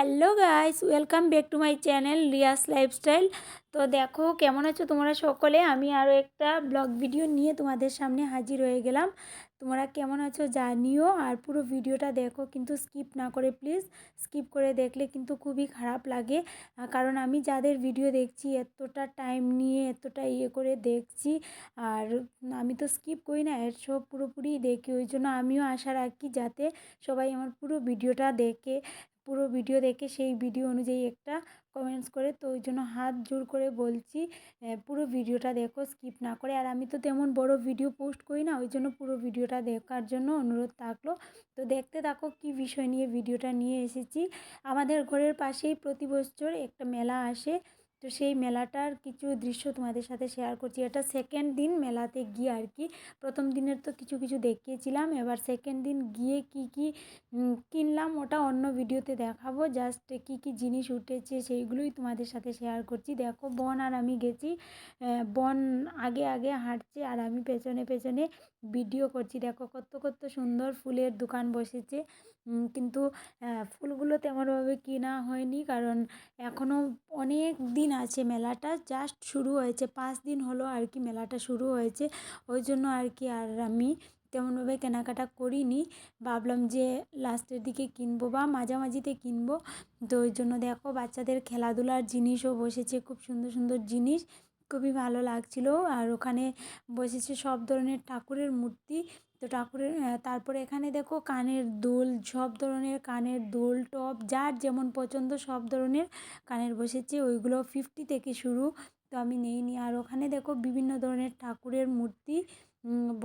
Hello guys, welcome back to my channel Riya's lifestyle. তো দেখো কেমন আছো তোমরা সকলে। আমি আরও একটা ব্লগ ভিডিও নিয়ে তোমাদের সামনে হাজির হয়ে গেলাম। তোমরা কেমন আছো জানিও, আর পুরো ভিডিওটা দেখো, কিন্তু স্কিপ না করে প্লিজ। স্কিপ করে দেখলে কিন্তু খুবই খারাপ লাগে, কারণ আমি যাদের ভিডিও দেখছি এতটা টাইম নিয়ে এতটা করে দেখছি, আর আমি তো স্কিপ করি না, এর সব পুরোপুরি দেখি। ওই জন্য আমিও আশা রাখি যাতে সবাই আমার পুরো ভিডিওটা দেখে, পুরো ভিডিও দেখে সেই ভিডিও অনুযায়ী একটা কমেন্টস করে। তো ওই জন্য হাত জোর করে বলছি, পুরো ভিডিওটা দেখো স্কিপ না করে। আর আমি তো তেমন বড় ভিডিও পোস্ট করি না, ওই জন্য পুরো ভিডিওটা দেখার জন্য অনুরোধ থাকলো। তো দেখতে থাকো কী বিষয় নিয়ে ভিডিওটা নিয়ে এসেছি। আমাদের ঘরের পাশেই প্রতি বছর একটা মেলা আসে, তো সেই মেলাটার কিছু দৃশ্য তোমাদের সাথে শেয়ার করছি। এটা সেকেন্ড দিন মেলাতে গিয়ে আর কি। প্রথম দিনের তো কিছু কিছু দেখিয়েছিলাম, এবার সেকেন্ড দিন গিয়ে কি কিনলাম ওটা অন্য ভিডিওতে দেখাবো। জাস্ট কি জিনিস উঠেছে সেইগুলোই তোমাদের সাথে শেয়ার করছি। দেখো বোন আর আমি গেছি, বোন আগে আগে হাঁটছে আর আমি পেছনে পেছনে ভিডিও করছি। দেখো কত কত সুন্দর ফুলের দোকান বসেছে, কিন্তু ফুলগুলো তেমনভাবে কেনা হয়নি, কারণ এখনও অনেক দিন আছে। মেলাটা জাস্ট শুরু হয়েছে, 5 দিন হলো আর কি মেলাটা শুরু হয়েছে। ওই জন্য আর কি আর আমি তেমনভাবে কেনাকাটা করিনি। ভাবলাম যে লাস্টের দিকে কিনবো বা মাঝামাঝিতে কিনবো। তো ওই জন্য দেখো বাচ্চাদের খেলাধুলার জিনিসও বসেছে, খুব সুন্দর সুন্দর জিনিস, খুবই ভালো লাগছিল। আর ওখানে বসেছে সব ধরনের ঠাকুরের মূর্তি। তো ঠাকুরের তারপরে এখানে দেখো কানের দুল, সব ধরনের কানের দুল টপ যার যেমন পছন্দ সব ধরনের কানের বসেছে। ওইগুলো 50 থেকে শুরু, তো আমি নেইনি। আর ওখানে দেখো বিভিন্ন ধরনের ঠাকুরের মূর্তি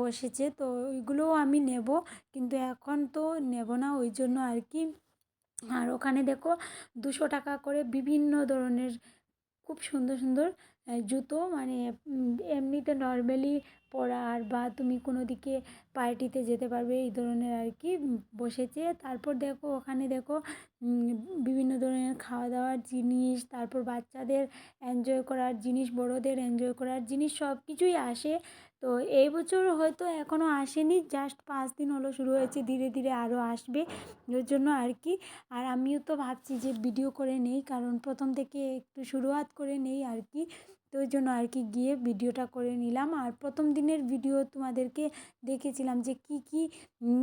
বসেছে, তো ওইগুলোও আমি নেব, কিন্তু এখন তো নেব না ওই জন্য আর কি। আর ওখানে দেখো 200 টাকা করে বিভিন্ন ধরনের খুব সুন্দর সুন্দর জুতো, মানে এমনিতে নর্মালি পরার বা তুমি কোনো দিকে পার্টিতে যেতে পারবে এই ধরনের আর কি বসেছে। তারপর দেখো ওখানে দেখো বিভিন্ন ধরনের খাওয়া দাওয়ার জিনিস, তারপর বাচ্চাদের এনজয় করার জিনিস, বড়োদের এনজয় করার জিনিস, সব কিছুই আসে। তো এই বছর হয়তো এখনও আসেনি, জাস্ট 5 দিন হলো শুরু হয়েছে, ধীরে ধীরে আরও আসবে ওই জন্য আর কি। আর আমিও তো ভাবছি যে ভিডিও করে নেই, কারণ প্রথম থেকে একটু শুরুয়াত করে নেই আর কি। তো ওই জন্য আর কি গিয়ে ভিডিওটা করে নিলাম। আর প্রথম দিনের ভিডিও তোমাদেরকে দেখেছিলাম যে কি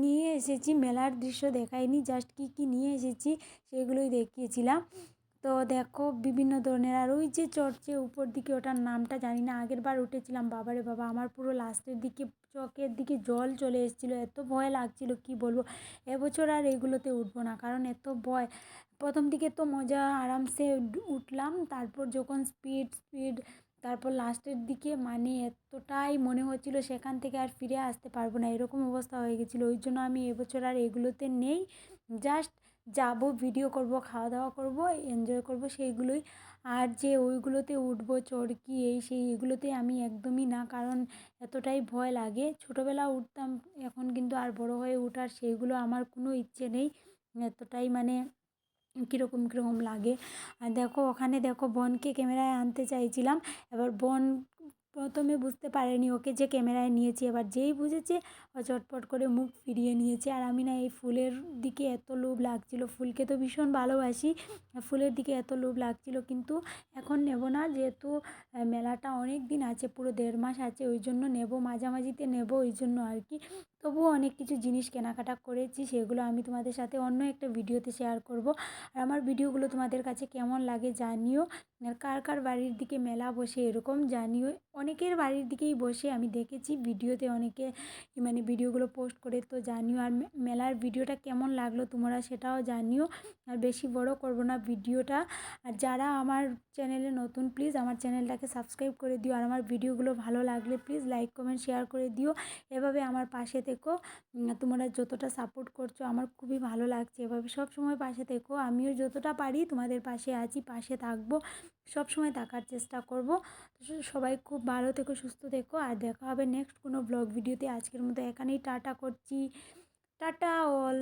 নিয়ে এসেছি, মেলার দৃশ্য দেখাইনি, জাস্ট কি নিয়ে এসেছি সেগুলোই দেখিয়েছিলাম। তো দেখো বিভিন্ন ধরনের, আর ওই যে চড়ছে উপর দিকে, ওটার নামটা জানি না, আগের বার উঠেছিলাম, বাবারে বাবা আমার পুরো লাস্টের দিকে চোখের দিকে জল চলে এসেছিলো, এত ভয় লাগছিল কি বলবো। এবছর আর এগুলোতে উঠবো না, কারণ এত ভয়। প্রথম দিকে তো মজা আরামসে উঠলাম, তারপর যখন স্পিড, তারপর লাস্টের দিকে মানে এতটাই মনে হচ্ছিল সেখান থেকে আর ফিরে আসতে পারবো না, এরকম অবস্থা হয়ে গেছিলো। ওই জন্য আমি এবছর আর এগুলোতে নেই, জাস্ট যাব, ভিডিও করব, খাওয়া দাওয়া করব, এনজয় করব সেইগুলোই। আর যে ওইগুলোতে উঠবো চড়কি এই সেই এগুলোতে আমি একদমই না, কারণ এতটাই ভয় লাগে। ছোটোবেলা উঠতাম, এখন কিন্তু আর বড় হয়ে ওঠার সেইগুলো আমার কোনো ইচ্ছে নেই, এতটাই মানে কীরকম লাগে। আর দেখো ওখানে দেখো বোনকে ক্যামেরায় আনতে চাইছিলাম, এবার বোন প্রথমে বুঝতে পারেনি ওকে যে ক্যামেরায় নিয়েছি, এবার যেই বুঝেছে ও চটপট করে মুখ ফিরিয়ে নিয়েছে। আর আমি না এই ফুলের দিকে এত লোভ লাগছিল, ফুলকে তো ভীষণ ভালোবাসি, ফুলের দিকে এত লোভ লাগছিল, কিন্তু এখন নেব না, যেহেতু মেলাটা অনেক দিন আছে, পুরো 1.5 মাস আছে, ওই জন্য নেব, মাঝামাঝিতে নেব ওই জন্য আর কি। তবুও অনেক কিছু জিনিস কেনাকাটা করেছি, সেগুলো আমি তোমাদের সাথে অন্য একটা ভিডিওতে শেয়ার করব। আর আমার ভিডিওগুলো তোমাদের কাছে কেমন লাগে জানিও, আর কার কার বাড়ির দিকে মেলা বসে এরকম জানিও। অনেকের বাড়ির দিকেই বসে, আমি দেখেছি ভিডিওতে অনেকে মানে ভিডিওগুলো পোস্ট করে, তো জানিও। আর মেলার ভিডিওটা কেমন লাগলো তোমরা সেটাও জানিও। আর বেশি বড় করব না ভিডিওটা। আর যারা আমার চ্যানেলে নতুন প্লিজ আমার চ্যানেলটাকে সাবস্ক্রাইব করে দিও, আর আমার ভিডিওগুলো ভালো লাগলে প্লিজ লাইক কমেন্ট শেয়ার করে দিও। এভাবে আমার পাশে থেকো, তোমরা যতটা সাপোর্ট করছো আমার খুবই ভালো লাগছে, এভাবে সব সময় পাশে থেকো। আমিও যতটা পারি তোমাদের পাশে আছি, পাশে থাকবো, সব সময় থাকার চেষ্টা করব। তো সবাই খুব ভালো থেকো, সুস্থ থেকো, আর দেখা হবে নেক্সট কোনো ব্লগ ভিডিওতে। আজকের মতো এখানেই টাটা করছি, টাটা অল।